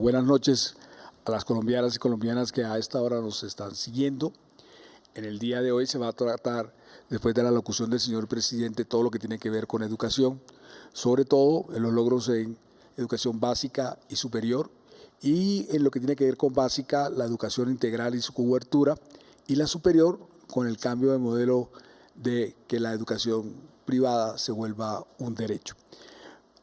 Buenas noches a las colombianas y colombianas que a esta hora nos están siguiendo. En el día de hoy se va a tratar, después de la locución del señor presidente, todo lo que tiene que ver con educación, sobre todo en los logros en educación básica y superior, y en lo que tiene que ver con básica, la educación integral y su cobertura, y la superior con el cambio de modelo de que la educación privada se vuelva un derecho.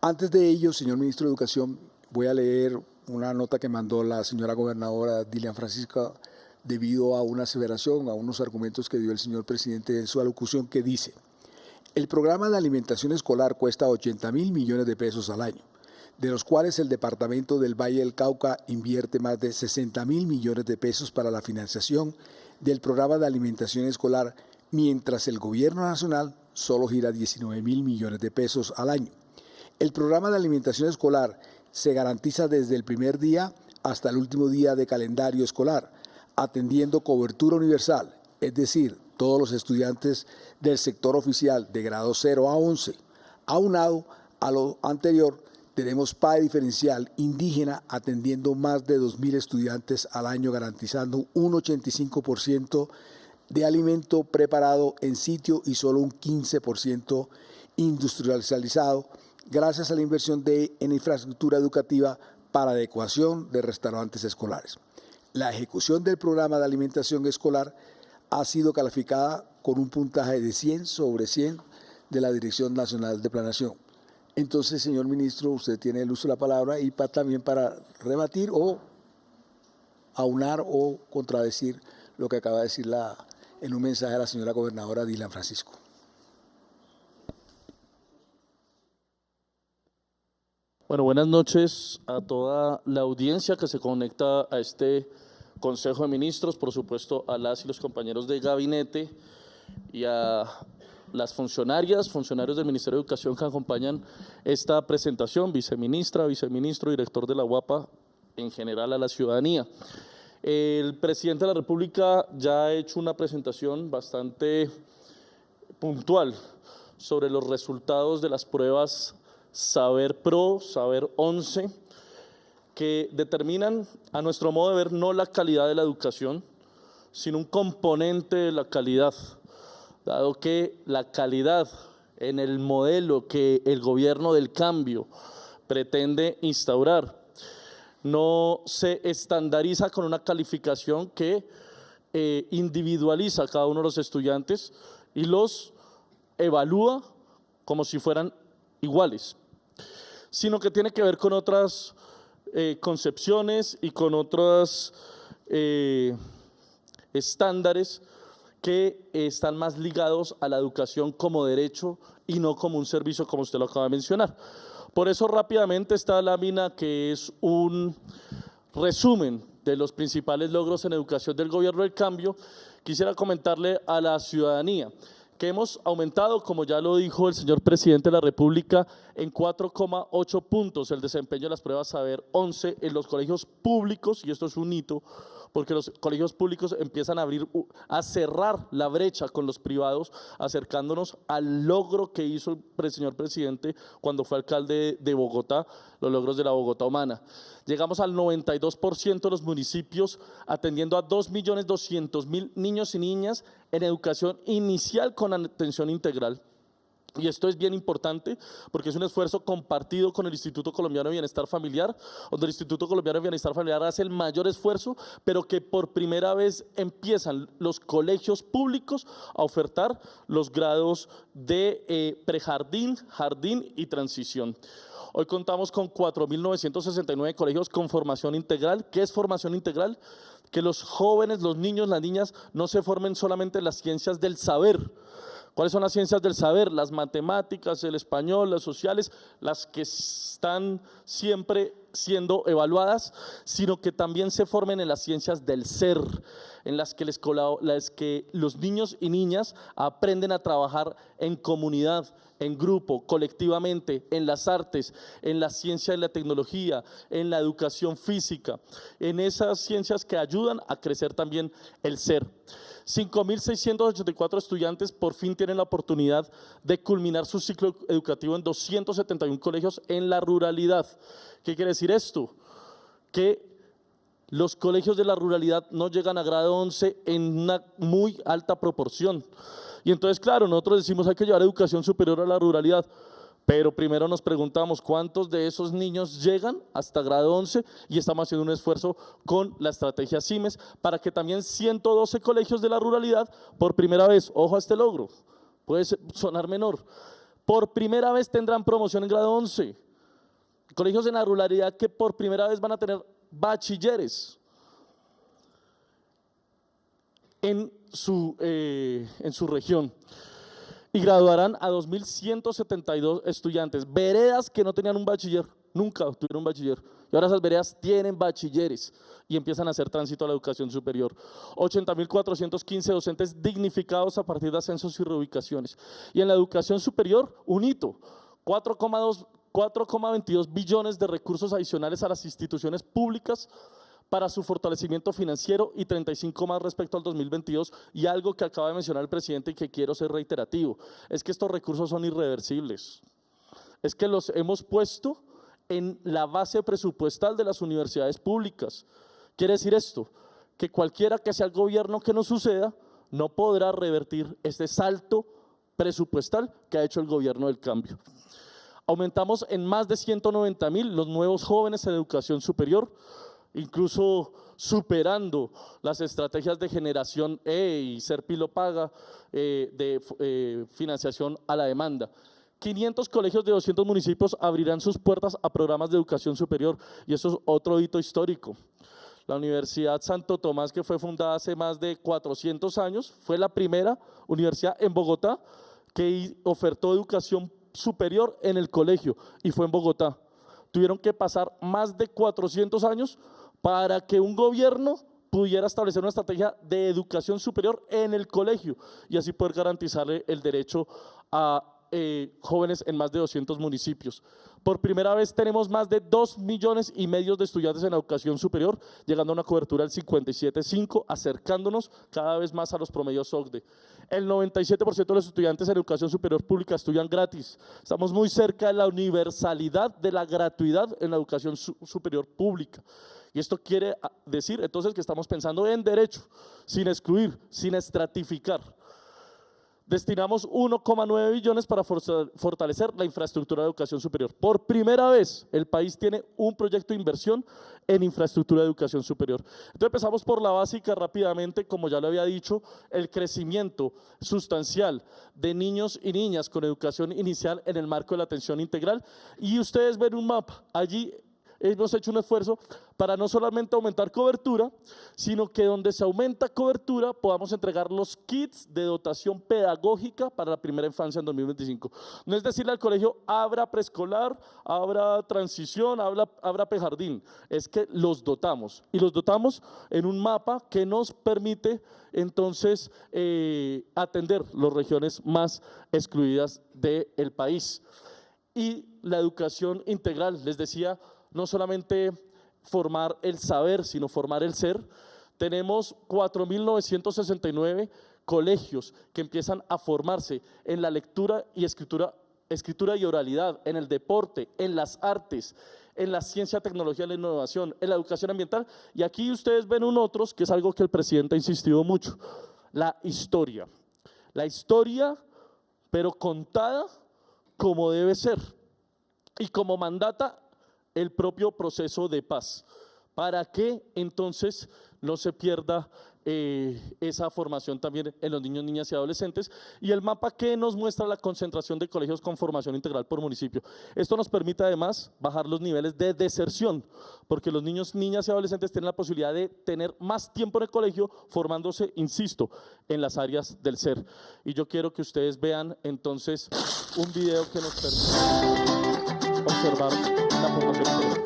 Antes de ello, señor ministro de Educación, voy a leer una nota que mandó la señora gobernadora Dilian Francisca debido a una aseveración, a unos argumentos que dio el señor presidente en su alocución, que dice: el programa de alimentación escolar cuesta 80.000 millones de pesos al año, de los cuales el departamento del Valle del Cauca invierte más de 60.000 millones de pesos para la financiación del programa de alimentación escolar, mientras el gobierno nacional solo gira 19.000 millones de pesos al año. El programa de alimentación escolar se garantiza desde el primer día hasta el último día de calendario escolar, atendiendo cobertura universal, es decir, todos los estudiantes del sector oficial de grado 0 a 11. Aunado a lo anterior, tenemos PAE diferencial indígena atendiendo más de 2.000 estudiantes al año, garantizando un 85% de alimento preparado en sitio y solo un 15% industrializado, gracias a la inversión en infraestructura educativa para adecuación de restaurantes escolares. La ejecución del programa de alimentación escolar ha sido calificada con un puntaje de 100 sobre 100 de la Dirección Nacional de Planeación. Entonces, señor ministro, usted tiene el uso de la palabra y también para rebatir o aunar o contradecir lo que acaba de decir en un mensaje a la señora gobernadora Dilian Francisco. Bueno, buenas noches a toda la audiencia que se conecta a este Consejo de Ministros, por supuesto a las y los compañeros de gabinete y a las funcionarios del Ministerio de Educación que acompañan esta presentación, viceministra, viceministro, director de la UAPA, en general a la ciudadanía. El presidente de la República ya ha hecho una presentación bastante puntual sobre los resultados de las pruebas Saber Pro, Saber 11, que determinan, a nuestro modo de ver, no la calidad de la educación, sino un componente de la calidad, dado que la calidad en el modelo que el gobierno del cambio pretende instaurar no se estandariza con una calificación que individualiza a cada uno de los estudiantes y los evalúa como si fueran iguales, sino que tiene que ver con otras concepciones y con otros estándares que están más ligados a la educación como derecho y no como un servicio, como usted lo acaba de mencionar. Por eso, rápidamente, esta lámina, que es un resumen de los principales logros en educación del gobierno del cambio, quisiera comentarle a la ciudadanía que hemos aumentado, como ya lo dijo el señor presidente de la República, en 4,8 puntos el desempeño de las pruebas Saber 11 en los colegios públicos, y esto es un hito, porque los colegios públicos empiezan a cerrar la brecha con los privados, acercándonos al logro que hizo el señor presidente cuando fue alcalde de Bogotá, los logros de la Bogotá humana. Llegamos al 92% de los municipios, atendiendo a 2.200.000 niños y niñas en educación inicial con atención integral. Y esto es bien importante porque es un esfuerzo compartido con el Instituto Colombiano de Bienestar Familiar, donde el Instituto Colombiano de Bienestar Familiar hace el mayor esfuerzo, pero que por primera vez empiezan los colegios públicos a ofertar los grados de prejardín, jardín y transición. Hoy contamos con 4.969 colegios con formación integral. ¿Qué es formación integral? Que los jóvenes, los niños, las niñas no se formen solamente en las ciencias del saber. ¿Cuáles son las ciencias del saber? Las matemáticas, el español, las sociales, las que están siempre siendo evaluadas, sino que también se formen en las ciencias del ser, en las que los niños y niñas aprenden a trabajar en comunidad, en grupo, colectivamente, en las artes, en la ciencia y la tecnología, en la educación física, en esas ciencias que ayudan a crecer también el ser. 5.684 estudiantes por fin tienen la oportunidad de culminar su ciclo educativo en 271 colegios en la ruralidad. ¿Qué quiere decir esto? que los colegios de la ruralidad no llegan a grado 11 en una muy alta proporción. Y entonces, claro, nosotros decimos hay que llevar educación superior a la ruralidad, pero primero nos preguntamos cuántos de esos niños llegan hasta grado 11 y estamos haciendo un esfuerzo con la estrategia CIMES para que también 112 colegios de la ruralidad, por primera vez, ojo a este logro, puede sonar menor, por primera vez tendrán promoción en grado 11. Colegios en la ruralidad que por primera vez van a tener bachilleres en su región y graduarán a 2.172 estudiantes. Veredas que no tenían un bachiller, nunca tuvieron un bachiller, y ahora esas veredas tienen bachilleres y empiezan a hacer tránsito a la educación superior. 80.415 docentes dignificados a partir de ascensos y reubicaciones. Y en la educación superior, un hito, 4,22 billones de recursos adicionales a las instituciones públicas para su fortalecimiento financiero y 35 más respecto al 2022, y algo que acaba de mencionar el presidente y que quiero ser reiterativo, es que estos recursos son irreversibles, es que los hemos puesto en la base presupuestal de las universidades públicas. Quiere decir esto, que cualquiera que sea el gobierno que nos suceda, no podrá revertir este salto presupuestal que ha hecho el gobierno del cambio. Aumentamos en más de 190.000 los nuevos jóvenes en educación superior, incluso superando las estrategias de generación y Serpi lo paga de financiación a la demanda. 500 colegios de 200 municipios abrirán sus puertas a programas de educación superior y eso es otro hito histórico. La Universidad Santo Tomás, que fue fundada hace más de 400 años, fue la primera universidad en Bogotá que ofertó educación superior en el colegio y fue en Bogotá. Tuvieron que pasar más de 400 años para que un gobierno pudiera establecer una estrategia de educación superior en el colegio y así poder garantizarle el derecho a jóvenes en más de 200 municipios. Por primera vez tenemos más de 2,5 millones de estudiantes en educación superior, llegando a una cobertura del 57,5, acercándonos cada vez más a los promedios OCDE. El 97% de los estudiantes en educación superior pública estudian gratis. Estamos muy cerca de la universalidad de la gratuidad en la educación superior pública. Y esto quiere decir entonces que estamos pensando en derecho, sin excluir, sin estratificar. Destinamos 1,9 billones para fortalecer la infraestructura de educación superior. Por primera vez, el país tiene un proyecto de inversión en infraestructura de educación superior. Entonces empezamos por la básica rápidamente, como ya lo había dicho, el crecimiento sustancial de niños y niñas con educación inicial en el marco de la atención integral. Y ustedes ven un mapa, allí hemos hecho un esfuerzo para no solamente aumentar cobertura, sino que donde se aumenta cobertura podamos entregar los kits de dotación pedagógica para la primera infancia en 2025. No es decirle al colegio, abra preescolar, abra transición, abra prejardín, es que los dotamos y los dotamos en un mapa que nos permite entonces atender las regiones más excluidas del país. Y la educación integral, les decía, no solamente formar el saber, sino formar el ser. Tenemos 4.969 colegios que empiezan a formarse en la lectura y escritura y oralidad, en el deporte, en las artes, en la ciencia, tecnología y la innovación, en la educación ambiental. Y aquí ustedes ven otros, que es algo que el presidente ha insistido mucho, la historia. La historia, pero contada como debe ser y como mandata el propio proceso de paz, para que entonces no se pierda esa formación también en los niños, niñas y adolescentes, y el mapa que nos muestra la concentración de colegios con formación integral por municipio. Esto nos permite además bajar los niveles de deserción, porque los niños, niñas y adolescentes tienen la posibilidad de tener más tiempo en el colegio formándose, insisto, en las áreas del ser. Y yo quiero que ustedes vean entonces un video que nos permite observar la formación integral.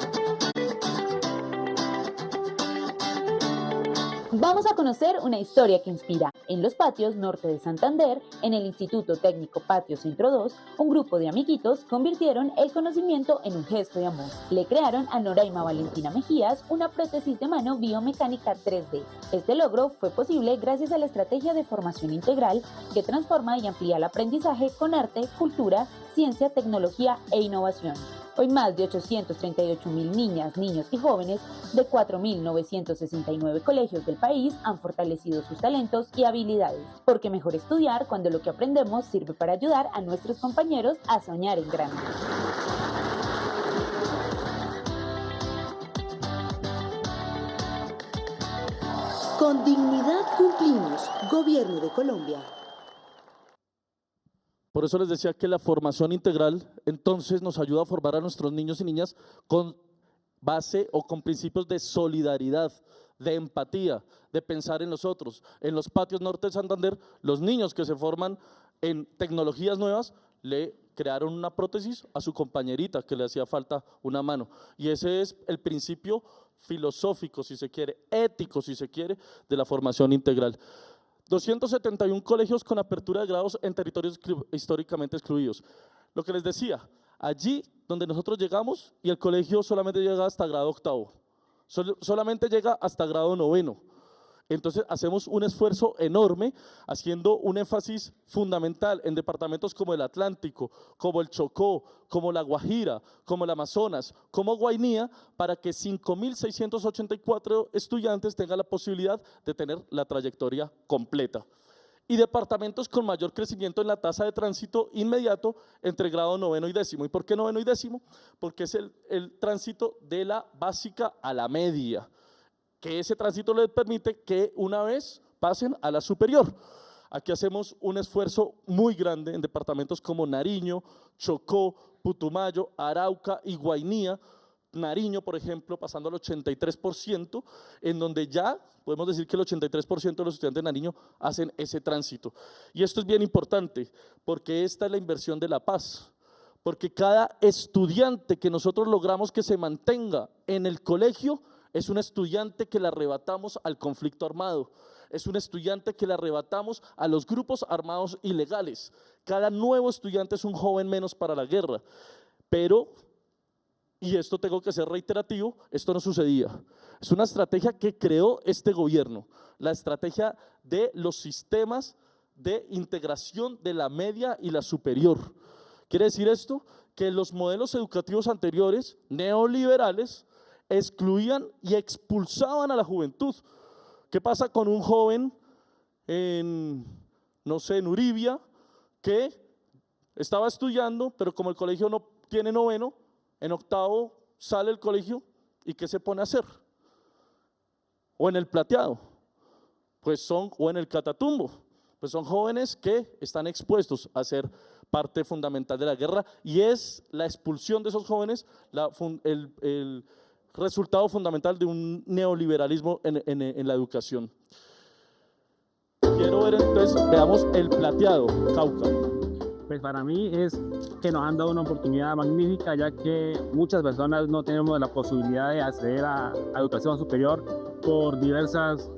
Vamos a conocer una historia que inspira. En los patios norte de Santander, en el Instituto Técnico Patio Centro 2, un grupo de amiguitos convirtieron el conocimiento en un gesto de amor. Le crearon a Noraima Valentina Mejías una prótesis de mano biomecánica 3D. Este logro fue posible gracias a la estrategia de formación integral que transforma y amplía el aprendizaje con arte, cultura, ciencia, tecnología e innovación. Hoy más de 838.000 niñas, niños y jóvenes de 4.969 colegios del país han fortalecido sus talentos y habilidades, porque mejor estudiar cuando lo que aprendemos sirve para ayudar a nuestros compañeros a soñar en grande. Con dignidad cumplimos. Gobierno de Colombia. Por eso les decía que la formación integral entonces nos ayuda a formar a nuestros niños y niñas con base o con principios de solidaridad, de empatía, de pensar en los otros. En los patios norte de Santander, los niños que se forman en tecnologías nuevas le crearon una prótesis a su compañerita que le hacía falta una mano. Y ese es el principio filosófico, si se quiere, ético, si se quiere, de la formación integral. 271 colegios con apertura de grados en territorios históricamente excluidos. Lo que les decía, allí donde nosotros llegamos y el colegio solamente llega hasta grado octavo, solamente llega hasta grado noveno. Entonces hacemos un esfuerzo enorme haciendo un énfasis fundamental en departamentos como el Atlántico, como el Chocó, como la Guajira, como el Amazonas, como Guainía, para que 5.684 estudiantes tengan la posibilidad de tener la trayectoria completa. Y departamentos con mayor crecimiento en la tasa de tránsito inmediato entre grado noveno y décimo. ¿Y por qué noveno y décimo? Porque es el tránsito de la básica a la media, que ese tránsito les permite que una vez pasen a la superior. Aquí hacemos un esfuerzo muy grande en departamentos como Nariño, Chocó, Putumayo, Arauca y Guainía. Nariño, por ejemplo, pasando al 83%, en donde ya podemos decir que el 83% de los estudiantes de Nariño hacen ese tránsito. Y esto es bien importante, porque esta es la inversión de la paz, porque cada estudiante que nosotros logramos que se mantenga en el colegio es un estudiante que le arrebatamos al conflicto armado, es un estudiante que le arrebatamos a los grupos armados ilegales. Cada nuevo estudiante es un joven menos para la guerra, pero, y esto tengo que ser reiterativo, esto no sucedía. Es una estrategia que creó este gobierno, la estrategia de los sistemas de integración de la media y la superior. ¿Quiere decir esto? Que los modelos educativos anteriores, neoliberales, excluían y expulsaban a la juventud. ¿Qué pasa con un joven en, no sé, en Uribia, que estaba estudiando, pero como el colegio no tiene noveno, en octavo sale del colegio y ¿qué se pone a hacer? O en el Plateado, pues o en el Catatumbo, pues son jóvenes que están expuestos a ser parte fundamental de la guerra, y es la expulsión de esos jóvenes el resultado fundamental de un neoliberalismo en la educación. Quiero ver entonces, veamos el Plateado, Cauca. Pues para mí es que nos han dado una oportunidad magnífica, ya que muchas personas no tenemos la posibilidad de acceder a educación superior por diversas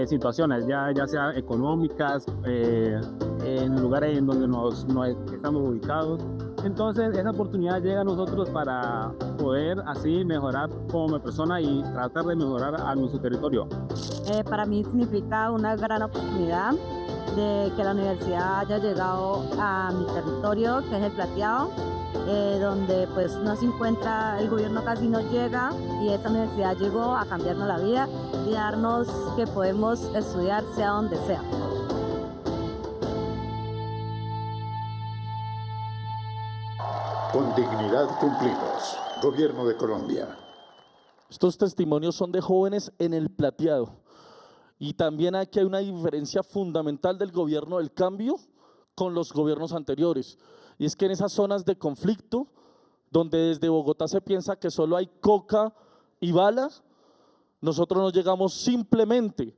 situaciones, ya sea económicas, en lugares en donde nos estamos ubicados. Entonces esa oportunidad llega a nosotros para poder así mejorar como persona y tratar de mejorar a nuestro territorio. Para mí significa una gran oportunidad de que la universidad haya llegado a mi territorio, que es el Plateado, donde pues no se encuentra, el gobierno casi no llega, y esta universidad llegó a cambiarnos la vida y darnos que podemos estudiar sea donde sea. Con dignidad cumplimos. Gobierno de Colombia. Estos testimonios son de jóvenes en el Plateado. Y también aquí hay una diferencia fundamental del gobierno del cambio con los gobiernos anteriores. Y es que en esas zonas de conflicto, donde desde Bogotá se piensa que solo hay coca y balas, nosotros no llegamos simplemente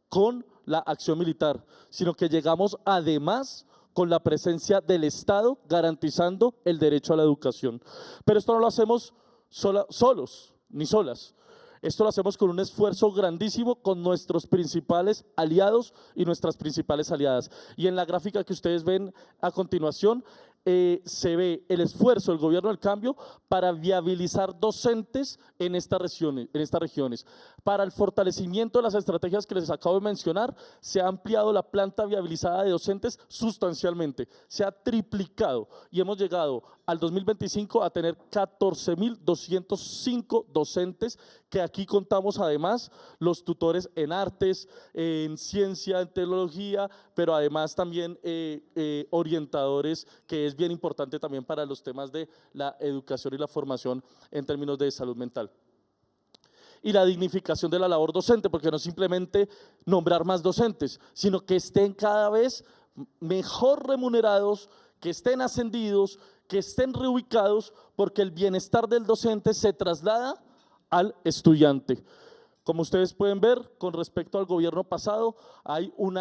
con la acción militar, sino que llegamos además con la presencia del Estado garantizando el derecho a la educación. Pero esto no lo hacemos solos ni solas. Esto lo hacemos con un esfuerzo grandísimo con nuestros principales aliados y nuestras principales aliadas. Y en la gráfica que ustedes ven a continuación, se ve el esfuerzo del gobierno del cambio para viabilizar docentes en estas regiones. Para el fortalecimiento de las estrategias que les acabo de mencionar, se ha ampliado la planta viabilizada de docentes sustancialmente, se ha triplicado y hemos llegado al 2025 a tener 14.205 docentes, que aquí contamos además los tutores en artes, en ciencia, en tecnología, pero además también orientadores, que es bien importante también para los temas de la educación y la formación en términos de salud mental. Y la dignificación de la labor docente, porque no simplemente nombrar más docentes, sino que estén cada vez mejor remunerados, que estén ascendidos, que estén reubicados, porque el bienestar del docente se traslada al estudiante. Como ustedes pueden ver, con respecto al gobierno pasado, hay un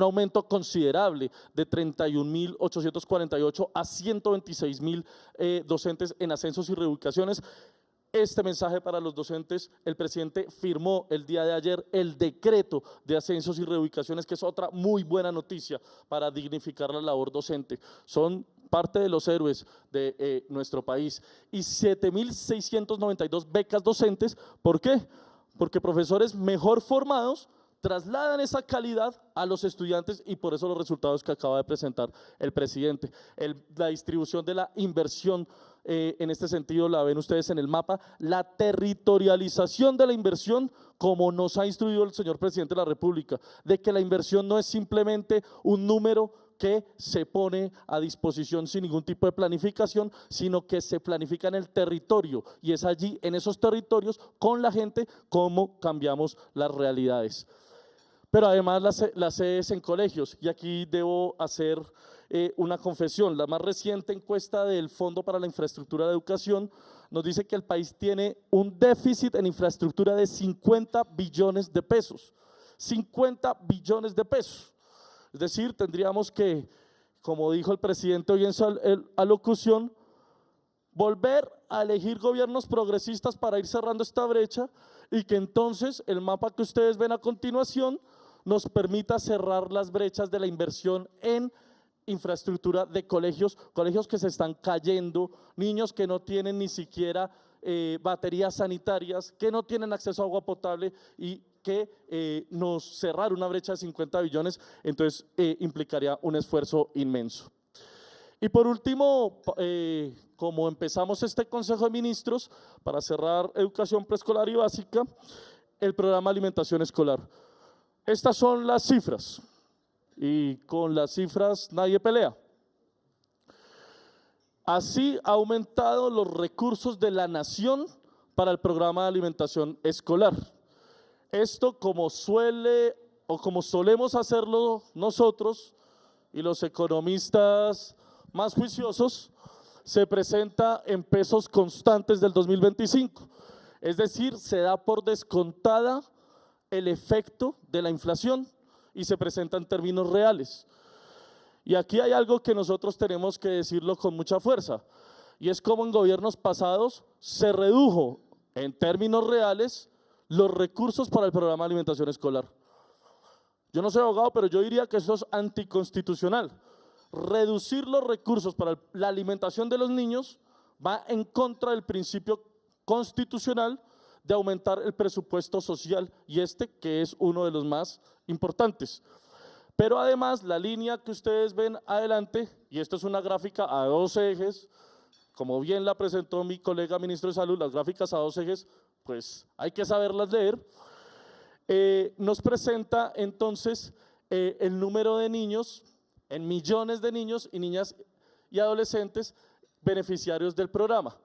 aumento considerable de 31.848 a 126.000 docentes en ascensos y reubicaciones. Este mensaje para los docentes: el presidente firmó el día de ayer el decreto de ascensos y reubicaciones, que es otra muy buena noticia para dignificar la labor docente. Son parte de los héroes de nuestro país. Y 7.692 becas docentes. ¿Por qué? Porque profesores mejor formados trasladan esa calidad a los estudiantes, y por eso los resultados que acaba de presentar el presidente. La distribución de la inversión, en este sentido la ven ustedes en el mapa, la territorialización de la inversión, como nos ha instruido el señor presidente de la República, de que la inversión no es simplemente un número que se pone a disposición sin ningún tipo de planificación, sino que se planifica en el territorio, y es allí, en esos territorios, con la gente, cómo cambiamos las realidades. Pero además las sedes en colegios, y aquí debo hacer una confesión. La más reciente encuesta del Fondo para la Infraestructura de Educación nos dice que el país tiene un déficit en infraestructura de 50 billones de pesos. 50 billones de pesos. Es decir, tendríamos que, como dijo el presidente hoy en su alocución, volver a elegir gobiernos progresistas para ir cerrando esta brecha, y que entonces el mapa que ustedes ven a continuación nos permita cerrar las brechas de la inversión en infraestructura de colegios que se están cayendo, niños que no tienen ni siquiera baterías sanitarias, que no tienen acceso a agua potable, y que nos cerrar una brecha de 50 billones, entonces implicaría un esfuerzo inmenso. Y por último, como empezamos este Consejo de Ministros para cerrar educación preescolar y básica, el programa de alimentación escolar. Estas son las cifras, y con las cifras nadie pelea. Así ha aumentado los recursos de la nación para el programa de alimentación escolar. Esto, como solemos hacerlo nosotros y los economistas más juiciosos, se presenta en pesos constantes del 2025. Es decir, se da por descontada el efecto de la inflación y se presenta en términos reales. Y aquí hay algo que nosotros tenemos que decirlo con mucha fuerza, y es como en gobiernos pasados se redujo en términos reales los recursos para el programa de alimentación escolar. Yo no soy abogado, pero yo diría que eso es anticonstitucional. Reducir los recursos para la alimentación de los niños va en contra del principio constitucional de aumentar el presupuesto social, y que es uno de los más importantes. Pero además, la línea que ustedes ven adelante, y esto es una gráfica a 2 ejes, como bien la presentó mi colega ministro de Salud, las gráficas a 2 ejes, pues hay que saberlas leer, nos presenta entonces el número de niños, en millones de niños y niñas y adolescentes beneficiarios del programa.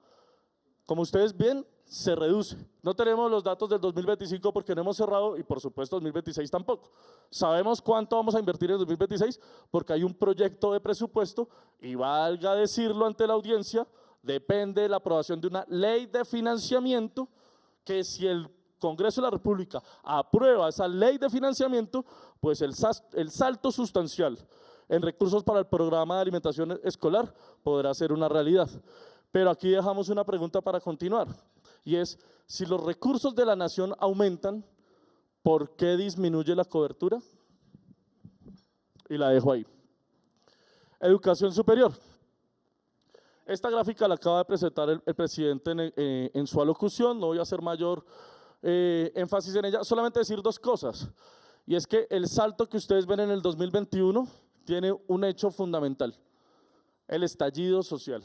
Como ustedes ven, se reduce. No tenemos los datos del 2025 porque no hemos cerrado, y por supuesto 2026 tampoco. Sabemos cuánto vamos a invertir en 2026 porque hay un proyecto de presupuesto, y valga decirlo ante la audiencia, depende de la aprobación de una ley de financiamiento, que si el Congreso de la República aprueba esa ley de financiamiento, pues el salto sustancial en recursos para el programa de alimentación escolar podrá ser una realidad. Pero aquí dejamos una pregunta para continuar, y es: si los recursos de la nación aumentan, ¿por qué disminuye la cobertura? Y la dejo ahí. educación superior. Esta gráfica la acaba de presentar el presidente en su alocución, no voy a hacer mayor énfasis en ella, solamente decir dos cosas, y es que el salto que ustedes ven en el 2021 tiene un hecho fundamental, el estallido social,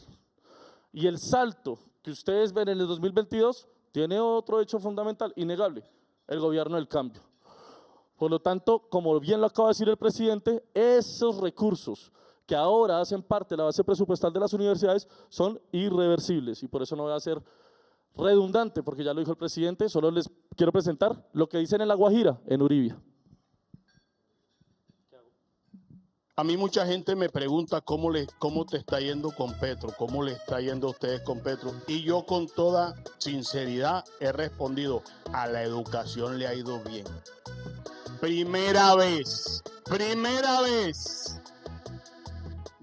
y el salto que ustedes ven en el 2022 tiene otro hecho fundamental, innegable, el gobierno del cambio. Por lo tanto, como bien lo acaba de decir el presidente, esos recursos que ahora hacen parte de la base presupuestal de las universidades son irreversibles, y por eso no voy a ser redundante, porque ya lo dijo el presidente, solo les quiero presentar lo que dicen en La Guajira, en Uribia. A mí mucha gente me pregunta cómo te está yendo con Petro, cómo le está yendo a ustedes con Petro, y yo con toda sinceridad he respondido, a la educación le ha ido bien. Primera vez,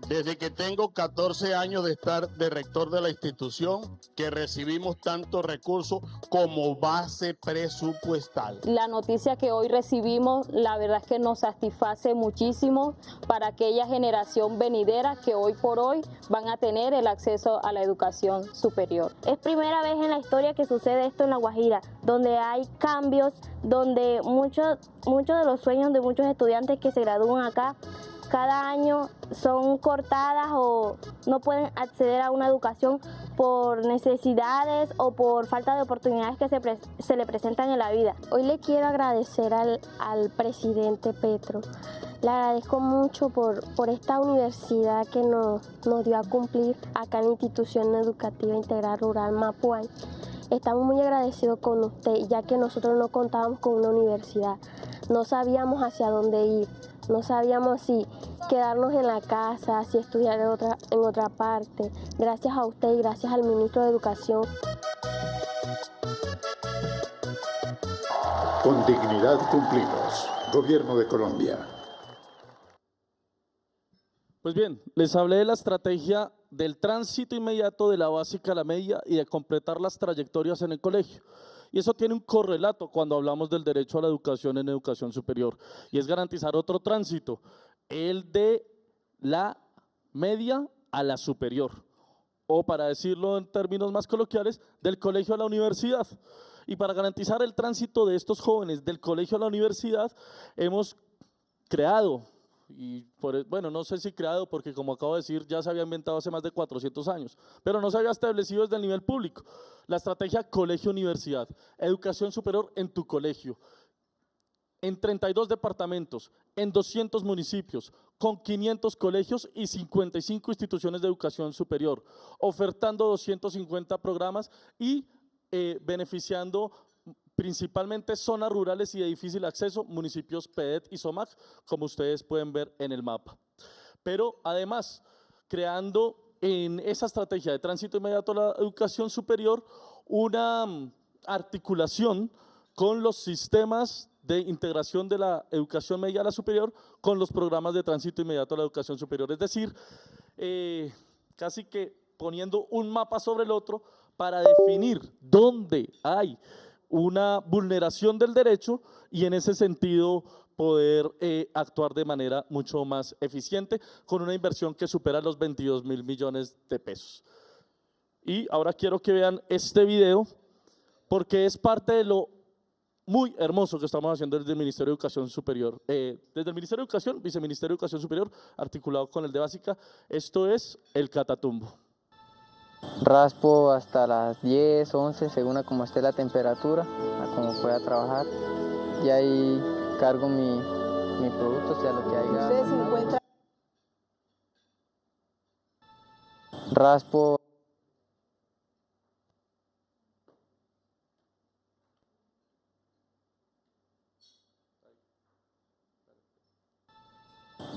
desde que tengo 14 años de estar de rector de la institución, que recibimos tantos recursos como base presupuestal. La noticia que hoy recibimos, la verdad es que nos satisface muchísimo para aquella generación venidera que hoy por hoy van a tener el acceso a la educación superior. Es primera vez en la historia que sucede esto en La Guajira, donde hay cambios, donde muchos de los sueños de muchos estudiantes que se gradúan acá cada año son cortadas o no pueden acceder a una educación por necesidades o por falta de oportunidades que se le presentan en la vida. Hoy le quiero agradecer al presidente Petro. Le agradezco mucho por esta universidad que nos dio a cumplir acá en la Institución Educativa Integral Rural Mapuay. Estamos muy agradecidos con usted, ya que nosotros no contábamos con una universidad. No sabíamos hacia dónde ir. No sabíamos si quedarnos en la casa, si estudiar en otra parte. Gracias a usted y gracias al ministro de Educación. Con dignidad cumplimos. Gobierno de Colombia. Pues bien, les hablé de la estrategia del tránsito inmediato de la básica a la media y de completar las trayectorias en el colegio. Y eso tiene un correlato cuando hablamos del derecho a la educación en educación superior, y es garantizar otro tránsito, el de la media a la superior, o para decirlo en términos más coloquiales, del colegio a la universidad. Y para garantizar el tránsito de estos jóvenes del colegio a la universidad, hemos creado, bueno, no sé si creado, porque como acabo de decir, ya se había inventado hace más de 400 años, pero no se había establecido desde el nivel público, la estrategia colegio-universidad, educación superior en tu colegio, en 32 departamentos, en 200 municipios, con 500 colegios y 55 instituciones de educación superior, ofertando 250 programas y beneficiando principalmente zonas rurales y de difícil acceso, municipios PEDET y SOMAC, como ustedes pueden ver en el mapa. Pero además, creando en esa estrategia de tránsito inmediato a la educación superior, una articulación con los sistemas de integración de la educación media a la superior con los programas de tránsito inmediato a la educación superior, es decir, casi que poniendo un mapa sobre el otro para definir dónde hay una vulneración del derecho y en ese sentido poder actuar de manera mucho más eficiente con una inversión que supera los 22.000 millones de pesos. Y ahora quiero que vean este video porque es parte de lo muy hermoso que estamos haciendo desde el Ministerio de Educación Superior, desde el Ministerio de Educación, Viceministerio de Educación Superior, articulado con el de Básica. Esto es el Catatumbo. Raspo hasta las 10, 11, según a como esté la temperatura, a como pueda trabajar. Y ahí cargo mi producto, sea lo que haya. Ustedes se encuentran. Raspo.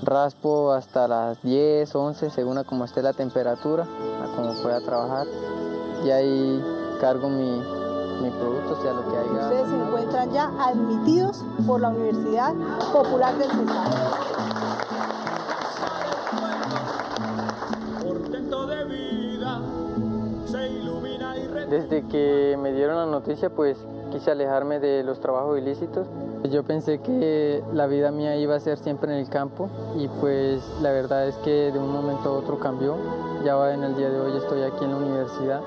Raspo hasta las 10, 11, según a como esté la temperatura, a como pueda trabajar. Y ahí cargo mi producto, sea lo que haya. Ustedes se encuentran ya admitidos por la Universidad Popular del Cesar. Portento de vida se ilumina y Desde que me dieron la noticia, pues quise alejarme de los trabajos ilícitos. Yo pensé que la vida mía iba a ser siempre en el campo y pues la verdad es que de un momento a otro cambió. Ya en el día de hoy estoy aquí en la universidad.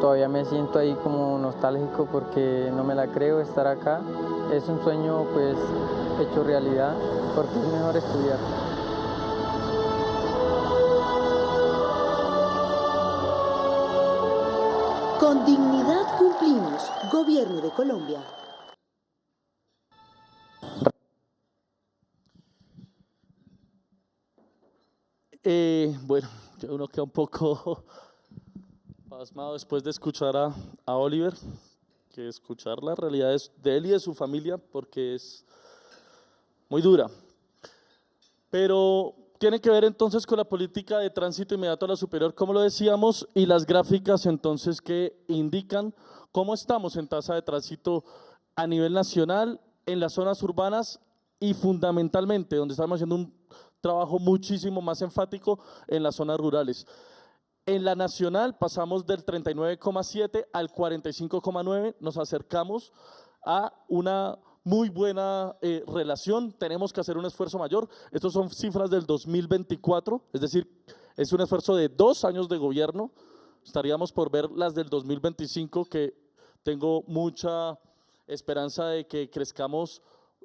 Todavía me siento ahí como nostálgico porque no me la creo estar acá. Es un sueño pues hecho realidad porque es mejor estudiar. Con dignidad cumplimos. Gobierno de Colombia. Bueno, uno queda un poco pasmado después de escuchar a Oliver, que escuchar las realidades de él y de su familia, porque es muy dura. Pero tiene que ver entonces con la política de tránsito inmediato a la superior, como lo decíamos, y las gráficas entonces que indican cómo estamos en tasa de tránsito a nivel nacional, en las zonas urbanas y fundamentalmente donde estamos haciendo un trabajo muchísimo más enfático en las zonas rurales. En la nacional pasamos del 39,7 al 45,9, nos acercamos a una muy buena relación, tenemos que hacer un esfuerzo mayor. Estas son cifras del 2024, es decir, es un esfuerzo de 2 años de gobierno. Estaríamos por ver las del 2025, que tengo mucha esperanza de que crezcamos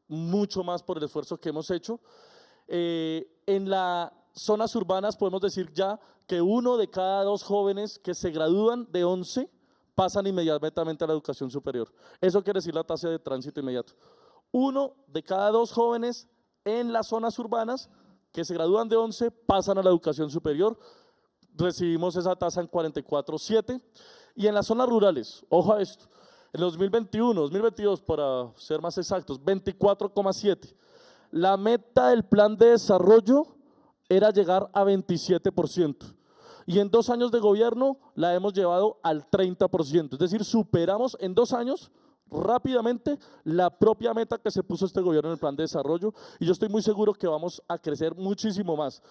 mucho más por el esfuerzo que hemos hecho. En las zonas urbanas podemos decir ya que 1 de cada 2 jóvenes que se gradúan de 11 pasan inmediatamente a la educación superior. Eso quiere decir la tasa de tránsito inmediato. 1 de cada 2 jóvenes en las zonas urbanas que se gradúan de 11 pasan a la educación superior. Recibimos esa tasa en 44,7. Y en las zonas rurales, ojo a esto, en 2021, 2022 para ser más exactos, 24,7. La meta del plan de desarrollo era llegar a 27%. Y en 2 años de gobierno la hemos llevado al 30%, es decir, superamos en 2 años rápidamente la propia meta que se puso este gobierno en el plan de desarrollo, y yo estoy muy seguro que vamos a crecer muchísimo más,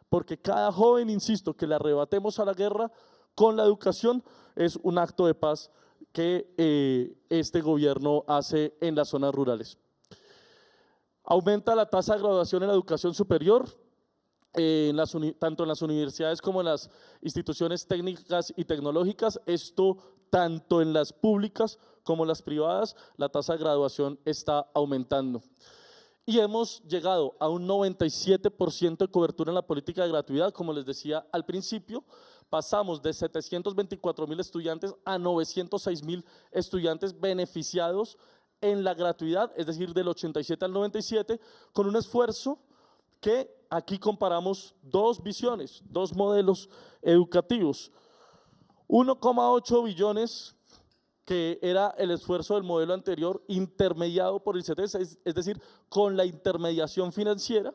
porque cada joven, insisto, que le arrebatemos a la guerra con la educación es un acto de paz que este gobierno hace en las zonas rurales. Aumenta la tasa de graduación en la educación superior, tanto en las universidades como en las instituciones técnicas y tecnológicas. Esto tanto en las públicas como en las privadas, la tasa de graduación está aumentando. Y hemos llegado a un 97% de cobertura en la política de gratuidad, como les decía al principio. Pasamos de 724.000 estudiantes a 906.000 estudiantes beneficiados en la gratuidad, es decir, del 87 al 97, con un esfuerzo que aquí comparamos 2 visiones, 2 modelos educativos. 1,8 billones, que era el esfuerzo del modelo anterior, intermediado por el CETES, es decir, con la intermediación financiera,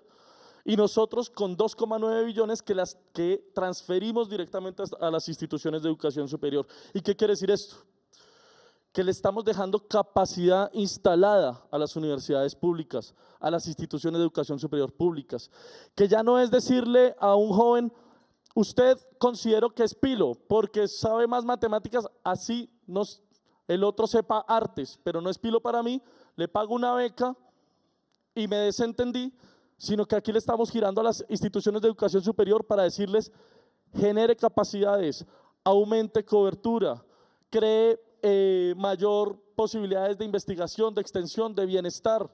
y nosotros con 2,9 billones que transferimos directamente a las instituciones de educación superior. ¿Y qué quiere decir esto? Que le estamos dejando capacidad instalada a las universidades públicas, a las instituciones de educación superior públicas, que ya no es decirle a un joven, usted considero que es pilo porque sabe más matemáticas, así el otro sepa artes, pero no es pilo para mí, le pago una beca y me desentendí, sino que aquí le estamos girando a las instituciones de educación superior para decirles, genere capacidades, aumente cobertura, cree mayor posibilidades de investigación, de extensión, de bienestar,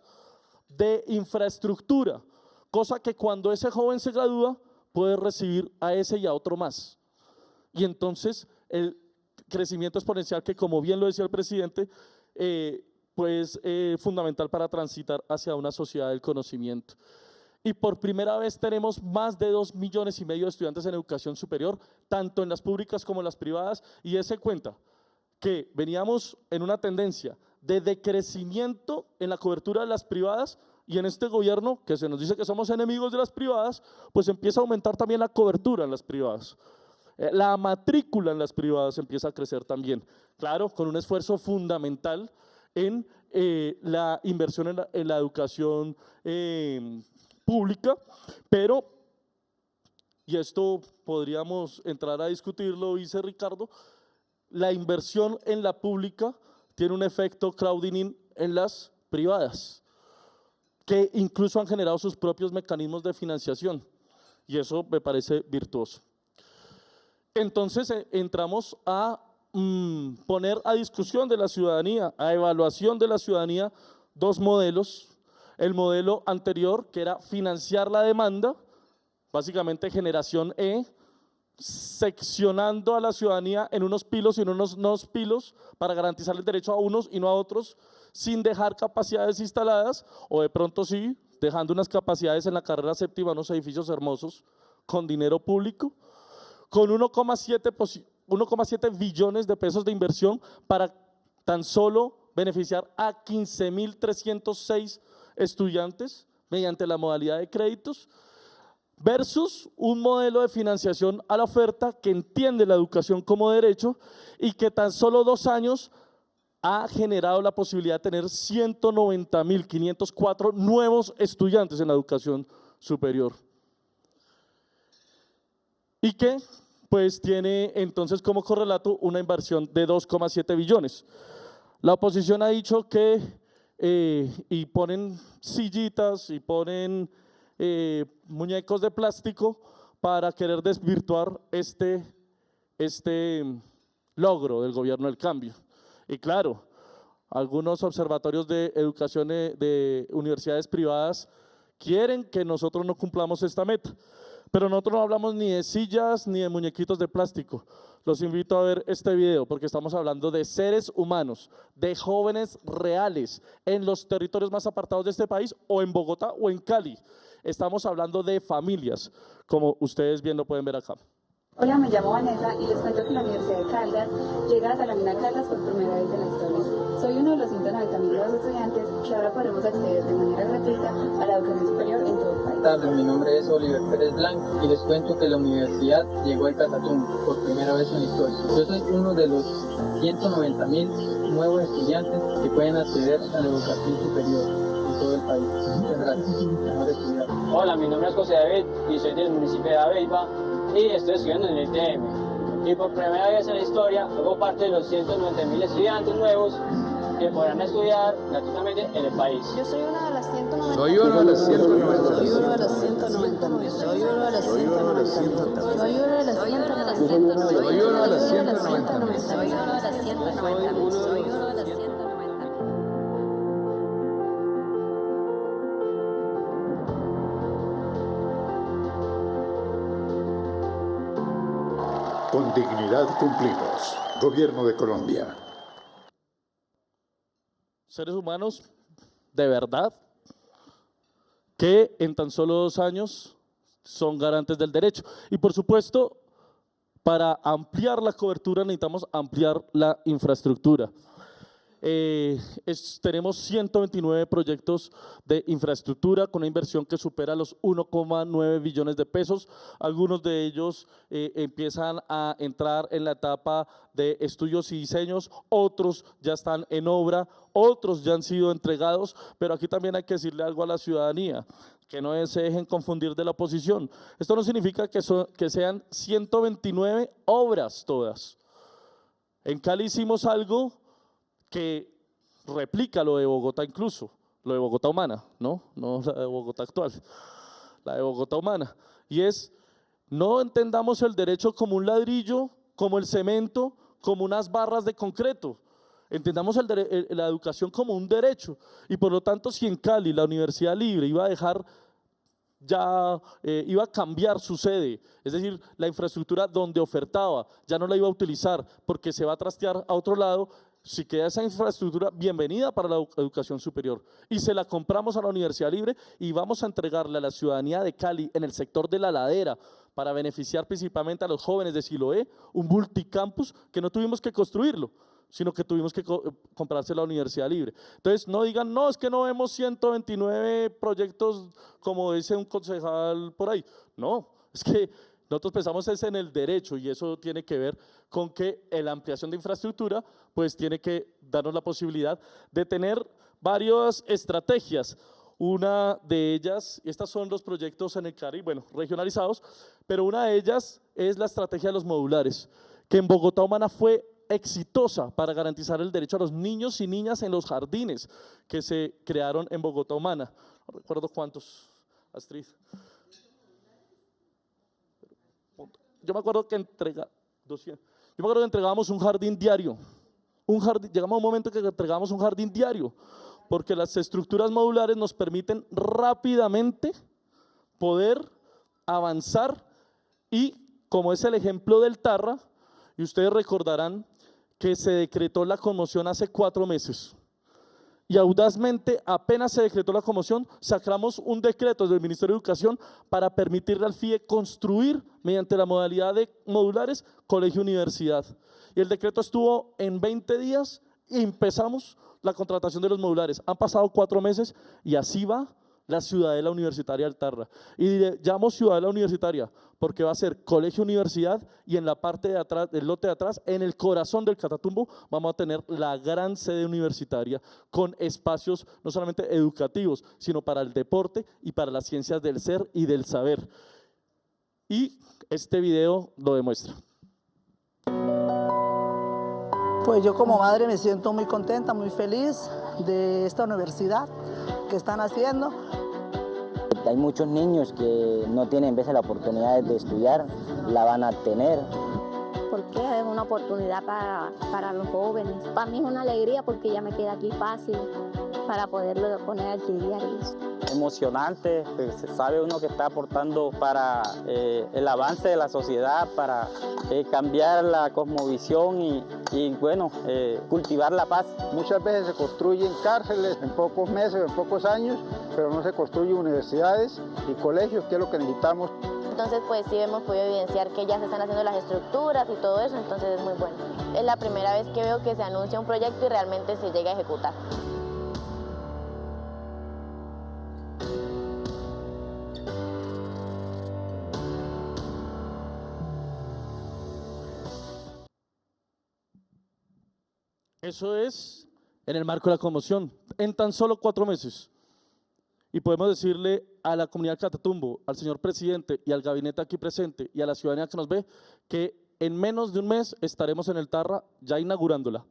de infraestructura, cosa que cuando ese joven se gradúa puede recibir a ese y a otro más. Y entonces el crecimiento exponencial, que como bien lo decía el presidente, pues fundamental para transitar hacia una sociedad del conocimiento. Y por primera vez tenemos más de 2,5 millones de estudiantes en educación superior, tanto en las públicas como en las privadas, y ese cuenta que veníamos en una tendencia de decrecimiento en la cobertura de las privadas, y en este gobierno, que se nos dice que somos enemigos de las privadas, pues empieza a aumentar también la cobertura en las privadas. La matrícula en las privadas empieza a crecer también, claro, con un esfuerzo fundamental en la inversión en la educación pública, pero y esto podríamos entrar a discutirlo, dice Ricardo, la inversión en la pública tiene un efecto crowding en las privadas, que incluso han generado sus propios mecanismos de financiación, y eso me parece virtuoso. Entonces entramos a poner a discusión de la ciudadanía, a evaluación de la ciudadanía, dos modelos. El modelo anterior, que era financiar la demanda, básicamente generación E, seccionando a la ciudadanía en unos pilos y en unos no pilos para garantizar el derecho a unos y no a otros, sin dejar capacidades instaladas, o de pronto sí, dejando unas capacidades en la carrera séptima, unos edificios hermosos, con dinero público, con 1,7 billones de pesos de inversión para tan solo beneficiar a 15.306 estudiantes mediante la modalidad de créditos, versus un modelo de financiación a la oferta que entiende la educación como derecho y que tan solo 2 años ha generado la posibilidad de tener 190.504 nuevos estudiantes en la educación superior. Y que pues tiene entonces como correlato una inversión de 2,7 billones. La oposición ha dicho que, y ponen sillitas y ponen muñecos de plástico para querer desvirtuar este logro del gobierno del cambio. Y claro, algunos observatorios de educación de universidades privadas quieren que nosotros no cumplamos esta meta, pero nosotros no hablamos ni de sillas ni de muñequitos de plástico. Los invito a ver este video porque estamos hablando de seres humanos, de jóvenes reales en los territorios más apartados de este país, o en Bogotá o en Cali. Estamos hablando de familias, como ustedes bien lo pueden ver acá. Hola, me llamo Vanessa y les cuento que la Universidad de Caldas llega a Salamina Caldas por primera vez en la historia. Soy uno de los 190.000 nuevos estudiantes que ahora podremos acceder de manera gratuita a la educación superior en todo el país. Buenas tardes, mi nombre es Oliver Pérez Blanco y les cuento que la universidad llegó al Catatumbo por primera vez en la historia. Yo soy uno de los 190.000 nuevos estudiantes que pueden acceder a la educación superior en todo el país. Muchas gracias. Mejor estudiar. Hola, mi nombre es José David y soy del municipio de Aveiva y estoy estudiando en el ITM. Y por primera vez en la historia hago parte de los 190.000 estudiantes nuevos que podrán estudiar gratuitamente en el país. Yo soy una de las 190. Soy uno de los 190. Soy uno de los 190. Soy uno de los 190. Soy uno de los 190. Soy uno de los 190. Soy uno de los 190. Soy uno de los 190. Con dignidad cumplimos. Gobierno de Colombia. Seres humanos de verdad que en tan solo 2 años son garantes del derecho. Y por supuesto, para ampliar la cobertura necesitamos ampliar la infraestructura. Tenemos 129 proyectos de infraestructura con una inversión que supera los 1,9 billones de pesos. Algunos de ellos empiezan a entrar en la etapa de estudios y diseños, otros ya están en obra, otros ya han sido entregados, pero aquí también hay que decirle algo a la ciudadanía, que no se dejen confundir de la oposición. Esto no significa que sean 129 obras todas. En Cali hicimos algo que replica lo de Bogotá incluso, lo de Bogotá humana, no la de Bogotá actual, la de Bogotá humana. Y es, no entendamos el derecho como un ladrillo, como el cemento, como unas barras de concreto. Entendamos la educación como un derecho. Y por lo tanto, si en Cali la Universidad Libre iba a dejar iba a cambiar su sede, es decir, la infraestructura donde ofertaba, ya no la iba a utilizar porque se va a trastear a otro lado. Si queda esa infraestructura, bienvenida para la educación superior. Y se la compramos a la Universidad Libre y vamos a entregarle a la ciudadanía de Cali en el sector de la ladera para beneficiar principalmente a los jóvenes de Siloé, un multicampus que no tuvimos que construirlo, sino que tuvimos que comprarse la Universidad Libre. Entonces no digan, no, es que no vemos 129 proyectos como dice un concejal por ahí. No, es que nosotros pensamos es en el derecho y eso tiene que ver con que la ampliación de infraestructura pues tiene que darnos la posibilidad de tener varias estrategias. Una de ellas, estos son los proyectos en el Caribe, bueno, regionalizados, pero una de ellas es la estrategia de los modulares, que en Bogotá Humana fue exitosa para garantizar el derecho a los niños y niñas en los jardines que se crearon en Bogotá Humana. No recuerdo cuántos, Astrid. Yo me acuerdo que entregábamos un jardín diario. Llegamos a un momento que entregábamos un jardín diario, porque las estructuras modulares nos permiten rápidamente poder avanzar y, como es el ejemplo del Tarra, y ustedes recordarán que se decretó la conmoción hace 4 meses. Y audazmente, apenas se decretó la conmoción, sacamos un decreto del Ministerio de Educación para permitirle al FIE construir, mediante la modalidad de modulares, colegio-universidad. Y el decreto estuvo en 20 días y empezamos la contratación de los modulares. Han pasado 4 meses y así va la Ciudadela Universitaria del Tarra. Y llamo Ciudadela Universitaria porque va a ser colegio-universidad y en la parte de atrás, del lote de atrás, en el corazón del Catatumbo, vamos a tener la gran sede universitaria con espacios no solamente educativos, sino para el deporte y para las ciencias del ser y del saber. Y este video lo demuestra. Pues yo como madre me siento muy contenta, muy feliz de esta universidad que están haciendo. Hay muchos niños que no tienen a veces la oportunidad de estudiar, la van a tener. Porque es una oportunidad para los jóvenes. Para mí es una alegría porque ya me queda aquí fácil para poderlo poner a estudiar. Emocionante, se sabe uno que está aportando para el avance de la sociedad, para cambiar la cosmovisión y bueno, cultivar la paz. Muchas veces se construyen cárceles en pocos meses, en pocos años, pero no se construyen universidades y colegios, que es lo que necesitamos. Entonces, pues sí hemos podido evidenciar que ya se están haciendo las estructuras y todo eso, entonces es muy bueno. Es la primera vez que veo que se anuncia un proyecto y realmente se llega a ejecutar. Eso es en el marco de la conmoción, en tan solo 4 meses. Y podemos decirle a la comunidad Catatumbo, al señor presidente y al gabinete aquí presente y a la ciudadanía que nos ve, que en menos de un mes estaremos en el Tarra ya inaugurándola.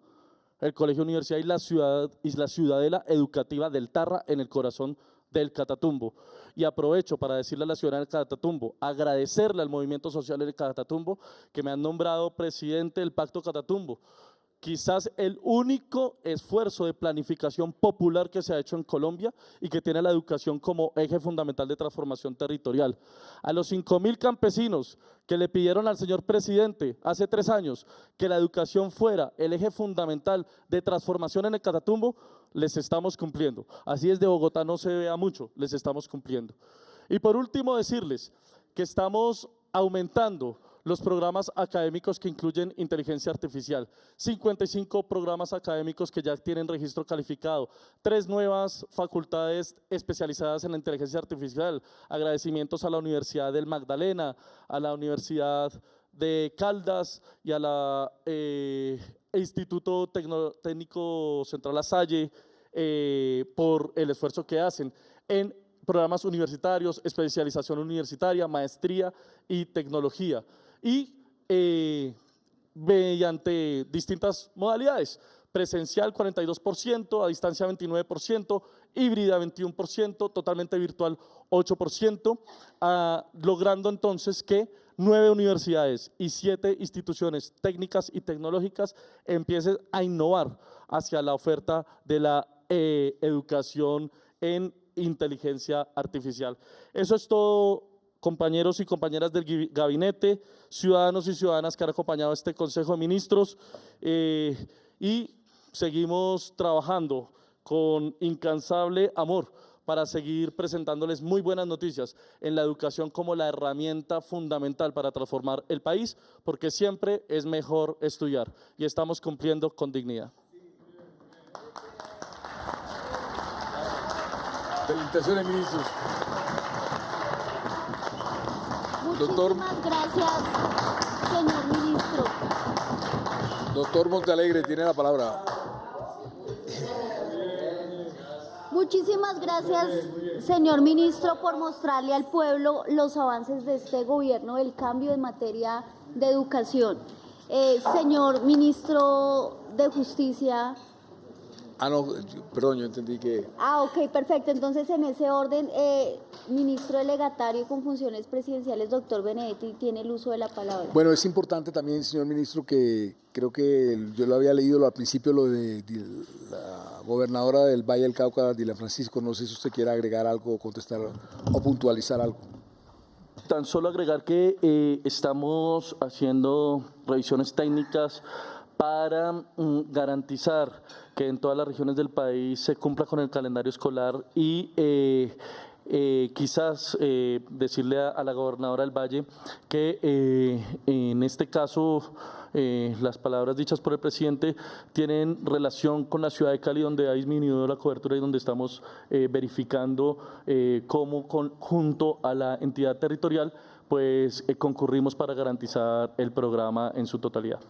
El Colegio Universidad y la ciudadela educativa del Tarra en el corazón del Catatumbo. Y aprovecho para decirle a la ciudadanía del Catatumbo, agradecerle al movimiento social del Catatumbo que me han nombrado presidente del Pacto Catatumbo. Quizás el único esfuerzo de planificación popular que se ha hecho en Colombia y que tiene la educación como eje fundamental de transformación territorial. A los 5.000 campesinos que le pidieron al señor presidente hace 3 años que la educación fuera el eje fundamental de transformación en el Catatumbo, les estamos cumpliendo. Así desde Bogotá no se vea mucho, les estamos cumpliendo. Y por último decirles que estamos aumentando los programas académicos que incluyen inteligencia artificial, 55 programas académicos que ya tienen registro calificado, 3 nuevas facultades especializadas en la inteligencia artificial, agradecimientos a la Universidad del Magdalena, a la Universidad de Caldas y a la Instituto Técnico Central La Salle por el esfuerzo que hacen en programas universitarios, especialización universitaria, maestría y tecnología. Y mediante distintas modalidades, presencial 42%, a distancia 29%, híbrida 21%, totalmente virtual 8%, logrando entonces que 9 universidades y 7 instituciones técnicas y tecnológicas empiecen a innovar hacia la oferta de la educación en inteligencia artificial. Eso es todo, compañeros y compañeras del gabinete, ciudadanos y ciudadanas que han acompañado a este Consejo de Ministros, y seguimos trabajando con incansable amor para seguir presentándoles muy buenas noticias en la educación como la herramienta fundamental para transformar el país, porque siempre es mejor estudiar y estamos cumpliendo con dignidad. Felicitaciones, ministros. Muchísimas gracias, señor ministro. Doctor Montealegre tiene la palabra. Muchísimas gracias, señor ministro, por mostrarle al pueblo los avances de este gobierno, el cambio en materia de educación. Señor ministro de Justicia. No, perdón, yo entendí que... Ok, perfecto. Entonces, en ese orden, ministro delegatario con funciones presidenciales, doctor Benedetti, tiene el uso de la palabra. Bueno, es importante también, señor ministro, que creo que yo lo había leído al principio, lo de la gobernadora del Valle del Cauca, Dila Francisco. No sé si usted quiere agregar algo, contestar o puntualizar algo. Tan solo agregar que estamos haciendo revisiones técnicas para garantizar que en todas las regiones del país se cumpla con el calendario escolar y quizás decirle a la gobernadora del Valle que en este caso las palabras dichas por el presidente tienen relación con la ciudad de Cali, donde ha disminuido la cobertura y donde estamos verificando cómo junto a la entidad territorial pues concurrimos para garantizar el programa en su totalidad.